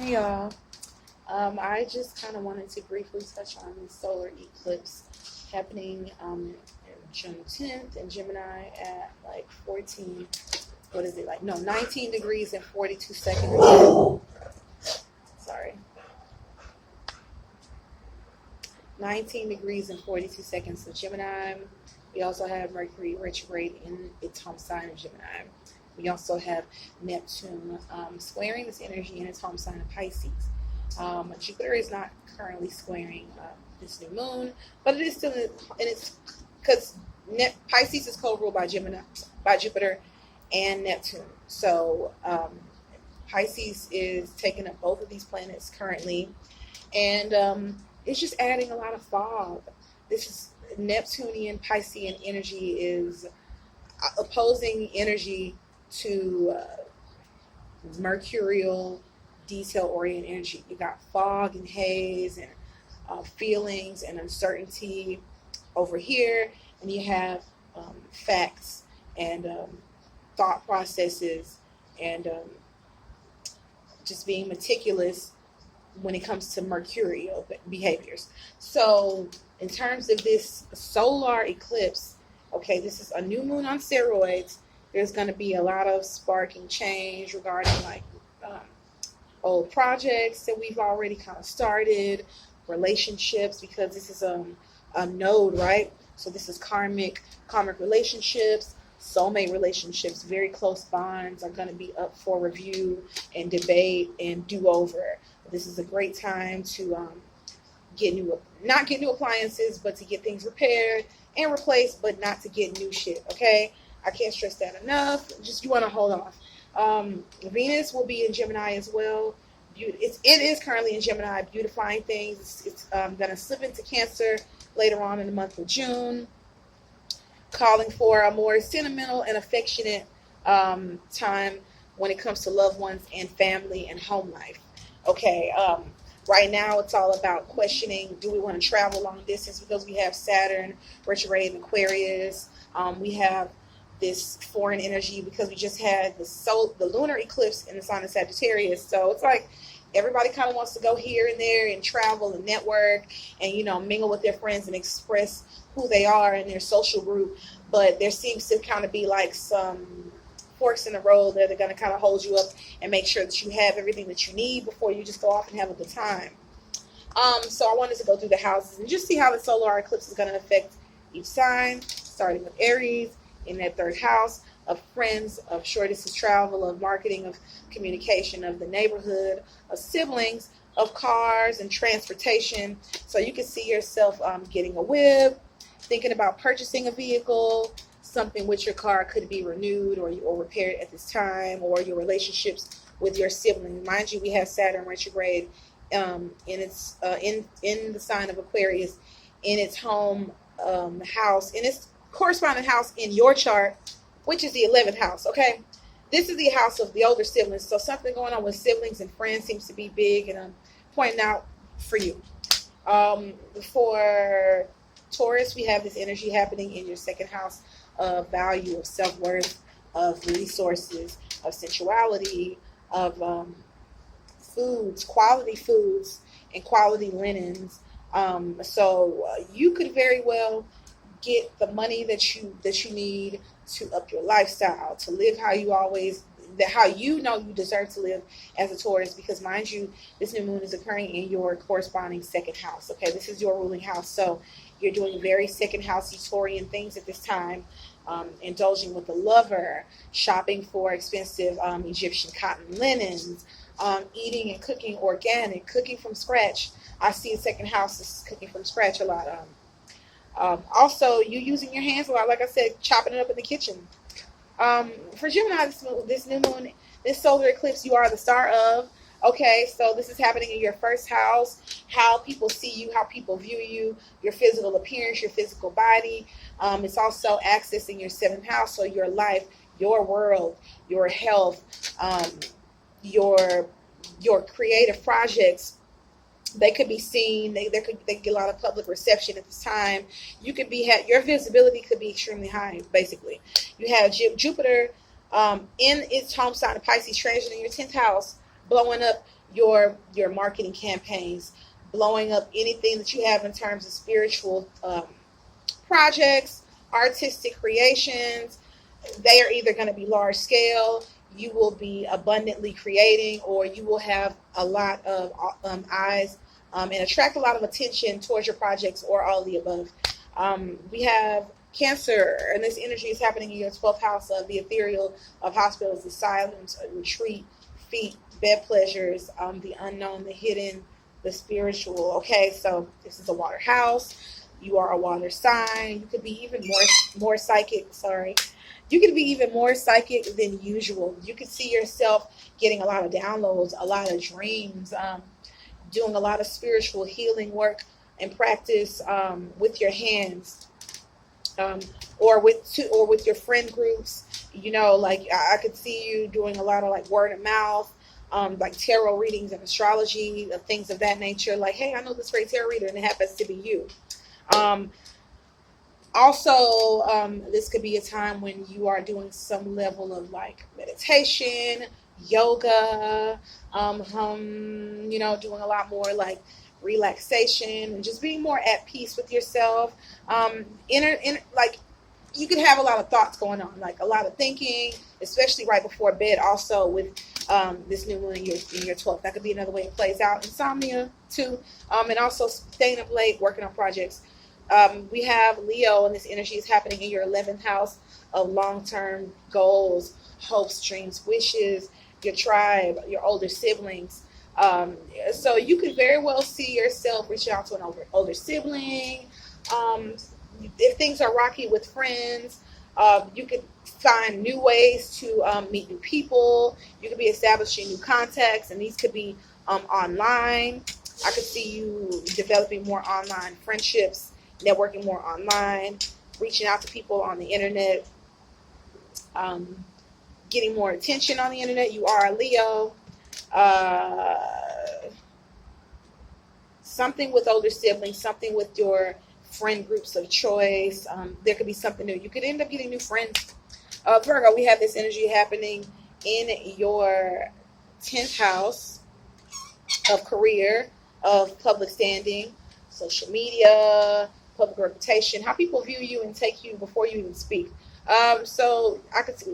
Hey y'all, I just kind of wanted to briefly touch on the solar eclipse happening June 10th in Gemini at like 14, what is it, like, no, 19 degrees and 42 seconds. Sorry. 19 degrees and 42 seconds of Gemini. We also have Mercury retrograde in its home sign of Gemini. We also have Neptune squaring this energy in its home sign of Pisces. Jupiter is not currently squaring this new moon, but it is still in its, because Pisces is co-ruled by Jupiter and Neptune. So Pisces is taking up both of these planets currently, and it's just adding a lot of fog. This is Neptunian Piscean energy is opposing energy to mercurial detail-oriented energy. You got fog and haze and feelings and uncertainty over here, and you have facts and thought processes and just being meticulous when it comes to mercurial behaviors. So in terms of this solar eclipse, okay, this is a new moon on steroids. There's going to be a lot of sparking change regarding like old projects that we've already kind of started, relationships, because this is a node, right? So this is karmic relationships, soulmate relationships, very close bonds are going to be up for review and debate and do-over. This is a great time to not get new appliances, but to get things repaired and replaced, but not to get new shit, okay? I can't stress that enough. Just you want to hold off. Venus will be in Gemini as well. It is currently in Gemini, beautifying things. It's going to slip into Cancer later on in the month of June, calling for a more sentimental and affectionate time when it comes to loved ones and family and home life. Okay, right now it's all about questioning, do we want to travel long distance, because we have Saturn retrograde in Aquarius. We have this foreign energy because we just had the lunar eclipse in the sign of Sagittarius. So it's like everybody kind of wants to go here and there and travel and network and, you know, mingle with their friends and express who they are in their social group. But there seems to kind of be like some forks in the road that are going to kind of hold you up and make sure that you have everything that you need before you just go off and have a good time. So I wanted to go through the houses and just see how the solar eclipse is going to affect each sign, starting with Aries in that third house, of friends, of short distance travel, of marketing, of communication, of the neighborhood, of siblings, of cars and transportation. So you can see yourself getting a whip, thinking about purchasing a vehicle, something with your car could be renewed or repaired at this time, or your relationships with your siblings. Mind you, we have Saturn retrograde in the sign of Aquarius, in its home house, in its corresponding house in your chart, which is the 11th house. Okay, this is the house of the older siblings. So something going on with siblings and friends seems to be big, and I'm pointing out for you. For Taurus, we have this energy happening in your second house of value, of self-worth, of resources, of sensuality, of quality foods, and quality linens. So you could very well get the money that you need to up your lifestyle, to live how you know you deserve to live as a Taurus, because mind you, this new moon is occurring in your corresponding second house. Okay, this is your ruling house, so you're doing very second housey Taurian things at this time, indulging with the lover, shopping for expensive Egyptian cotton linens, eating and cooking organic, cooking from scratch. I see a second house is cooking from scratch a lot. Also, you using your hands a lot, like I said, chopping it up in the kitchen. For Gemini, this new moon, this solar eclipse, you are the star of. Okay, so this is happening in your first house, how people see you, how people view you, your physical appearance, your physical body. It's also accessing your seventh house, so your life, your world, your health, your creative projects. They could be seen. They get a lot of public reception at this time. You could your visibility could be extremely high. Basically, you have Jupiter in its home sign of Pisces, transiting your 10th house, blowing up your marketing campaigns, blowing up anything that you have in terms of spiritual projects, artistic creations. They are either going to be large scale, you will be abundantly creating, or you will have a lot of eyes and attract a lot of attention towards your projects, or all of the above. We have Cancer, and this energy is happening in your 12th house of the ethereal, of hospitals, the silence, retreat, feet, bed pleasures, the unknown, the hidden, the spiritual. Okay, so this is a water house. You are a water sign. You could be even more psychic. You could be even more psychic than usual. You could see yourself getting a lot of downloads, a lot of dreams, doing a lot of spiritual healing work and practice with your hands, or with your friend groups. You know, like I could see you doing a lot of like word of mouth, like tarot readings and astrology, things of that nature. Like, hey, I know this great tarot reader, and it happens to be you. Also, this could be a time when you are doing some level of like meditation, yoga, you know, doing a lot more like relaxation and just being more at peace with yourself. Like you could have a lot of thoughts going on, like a lot of thinking, especially right before bed. Also with this new moon in your 12th, that could be another way it plays out. Insomnia too, and also staying up late working on projects. We have Leo, and this energy is happening in your 11th house of long-term goals, hopes, dreams, wishes, your tribe, your older siblings. So you could very well see yourself reaching out to an older sibling. If things are rocky with friends, you could find new ways to meet new people. You could be establishing new contacts, and these could be online. I could see you developing more online friendships, networking more online, reaching out to people on the internet, getting more attention on the internet. You are a Leo. Something with older siblings, something with your friend groups of choice. There could be something new. You could end up getting new friends. Virgo, we have this energy happening in your 10th house of career, of public standing, social media, public reputation, how people view you and take you before you even speak. So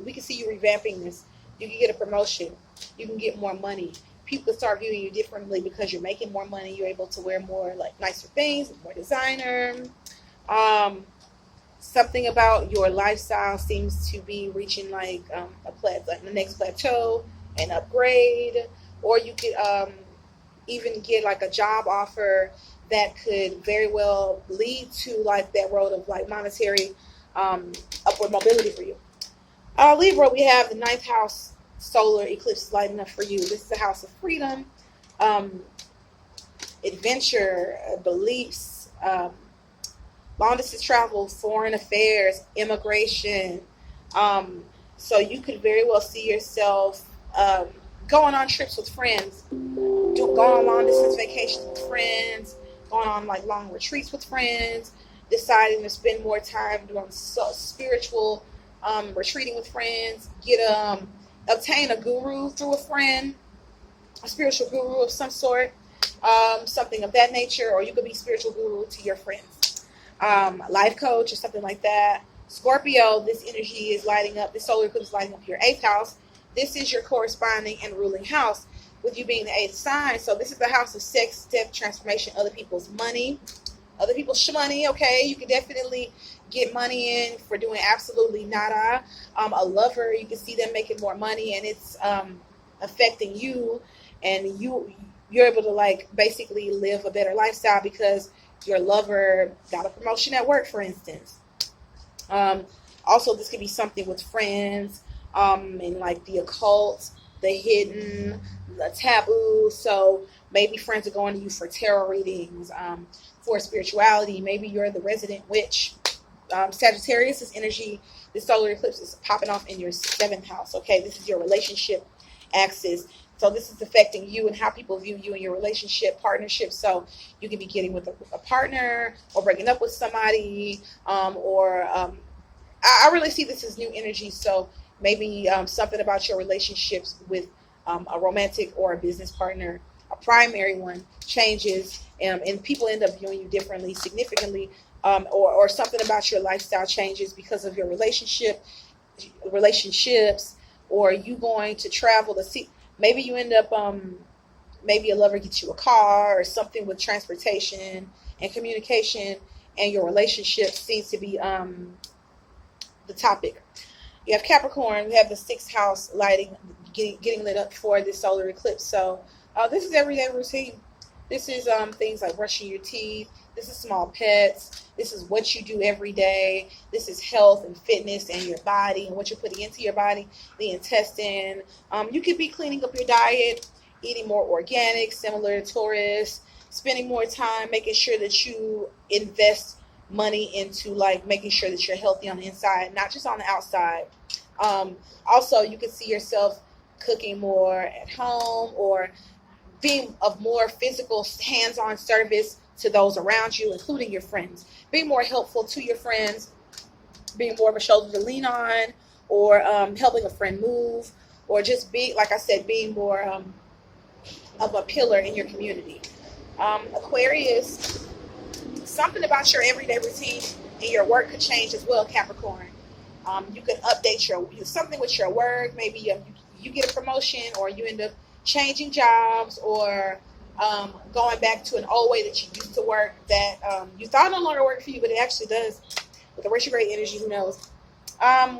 we can see you revamping this. You can get a promotion. You can get more money. People start viewing you differently because you're making more money. You're able to wear more like nicer things, more designer. Something about your lifestyle seems to be reaching like the next plateau, an upgrade, or you could even get like a job offer that could very well lead to like that road of like monetary upward mobility for you. Libra, we have the 9th house solar eclipse lighting up for you. This is the house of freedom, adventure, beliefs, long distance travel, foreign affairs, immigration. So you could very well see yourself going on trips with friends, going on long distance vacations with friends, going on like long retreats with friends, deciding to spend more time doing spiritual retreating with friends, obtain a guru through a friend, a spiritual guru of some sort, something of that nature, or you could be spiritual guru to your friends, life coach or something like that. Scorpio, this energy is lighting up, this solar eclipse is lighting up your 8th house. This is your corresponding and ruling house, with you being the 8th sign. So this is the house of sex, death, transformation, other people's money, other people's shmoney. Okay, you can definitely get money in for doing absolutely nada. A lover, you can see them making more money, and it's affecting you, and you're able to like basically live a better lifestyle because your lover got a promotion at work, for instance. Also, this could be something with friends, and like the occult, the hidden, the taboo. So maybe friends are going to you for tarot readings, for spirituality. Maybe you're the resident witch. Sagittarius, this energy, this solar eclipse is popping off in your 7th house. Okay, this is your relationship axis. So this is affecting you and how people view you in your relationship, partnership. So you can be getting with a partner, or breaking up with somebody, I really see this as new energy. So maybe something about your relationships with a romantic or a business partner. A primary one changes, and people end up viewing you differently, significantly, or something about your lifestyle changes because of your relationships, or you going to travel to see. Maybe you end up, maybe a lover gets you a car or something with transportation and communication, and your relationship seems to be the topic. You have Capricorn. We have the 6th house lighting, getting lit up for this solar eclipse. So this is everyday routine. This is things like brushing your teeth. This is small pets. This is what you do every day. This is health and fitness and your body and what you're putting into your body, the intestine. You could be cleaning up your diet, eating more organic, similar to Taurus, spending more time making sure that you invest money into like making sure that you're healthy on the inside, not just on the outside. Also, you can see yourself cooking more at home or being of more physical hands-on service to those around you, including your friends. Being more helpful to your friends, being more of a shoulder to lean on, or helping a friend move, or just be, like I said, being more of a pillar in your community. Aquarius, something about your everyday routine and your work could change as well, Capricorn. You could update something with your work. Maybe you get a promotion, or you end up changing jobs, or going back to an old way that you used to work that you thought no longer worked for you, but it actually does. With the retrograde energy, who knows?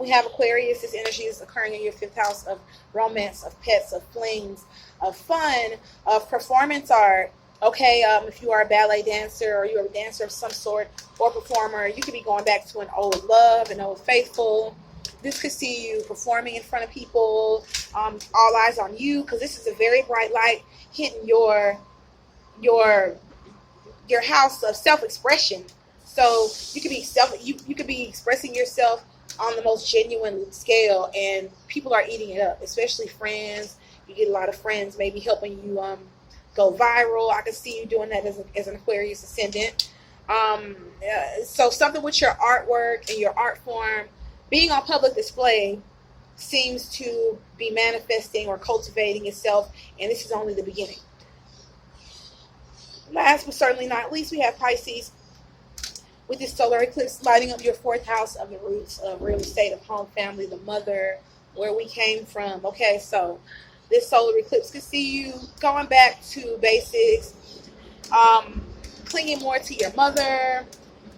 We have Aquarius. This energy is occurring in your 5th house of romance, of pets, of flings, of fun, of performance art. Okay, if you are a ballet dancer, or you're a dancer of some sort, or performer, you could be going back to an old love, an old faithful. This could see you performing in front of people, all eyes on you, because this is a very bright light hitting your house of self-expression. So you could be you could be expressing yourself on the most genuine scale, and people are eating it up, especially friends. You get a lot of friends maybe helping you go viral. I can see you doing that as an Aquarius ascendant. So something with your artwork and your art form being on public display seems to be manifesting or cultivating itself, and this is only the beginning. Last but certainly not least, we have Pisces with this solar eclipse lighting up your 4th house of the roots of real estate, of home, family, the mother, where we came from. Okay, so this solar eclipse could see you going back to basics, clinging more to your mother,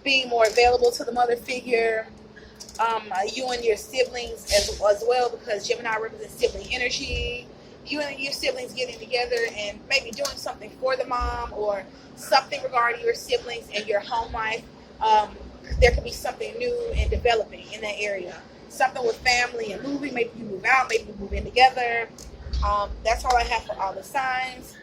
being more available to the mother figure, you and your siblings as well, because Gemini represents sibling energy. You and your siblings getting together and maybe doing something for the mom, or something regarding your siblings and your home life. There could be something new and developing in that area. Something with family and moving. Maybe you move out, maybe you move in together. That's all I have for all the signs.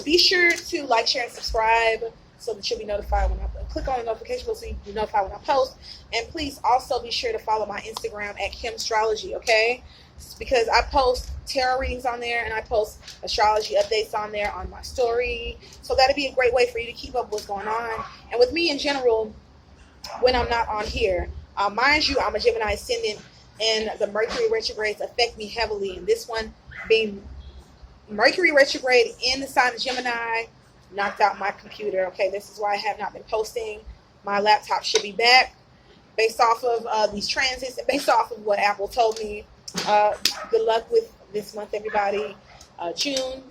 Be sure to like, share, and subscribe so that you'll be notified when I click on the notification bell so you'll be notified when I post. And please also be sure to follow my Instagram at Kimstrology, okay? Because I post tarot readings on there, and I post astrology updates on there on my story. So that'll be a great way for you to keep up with what's going on. And with me in general, when I'm not on here, mind you, I'm a Gemini Ascendant, and the Mercury retrogrades affect me heavily. And this one being Mercury retrograde in the sign of Gemini knocked out my computer. Okay, this is why I have not been posting. My laptop should be back based off of these transits and based off of what Apple told me. Good luck with this month, everybody. June.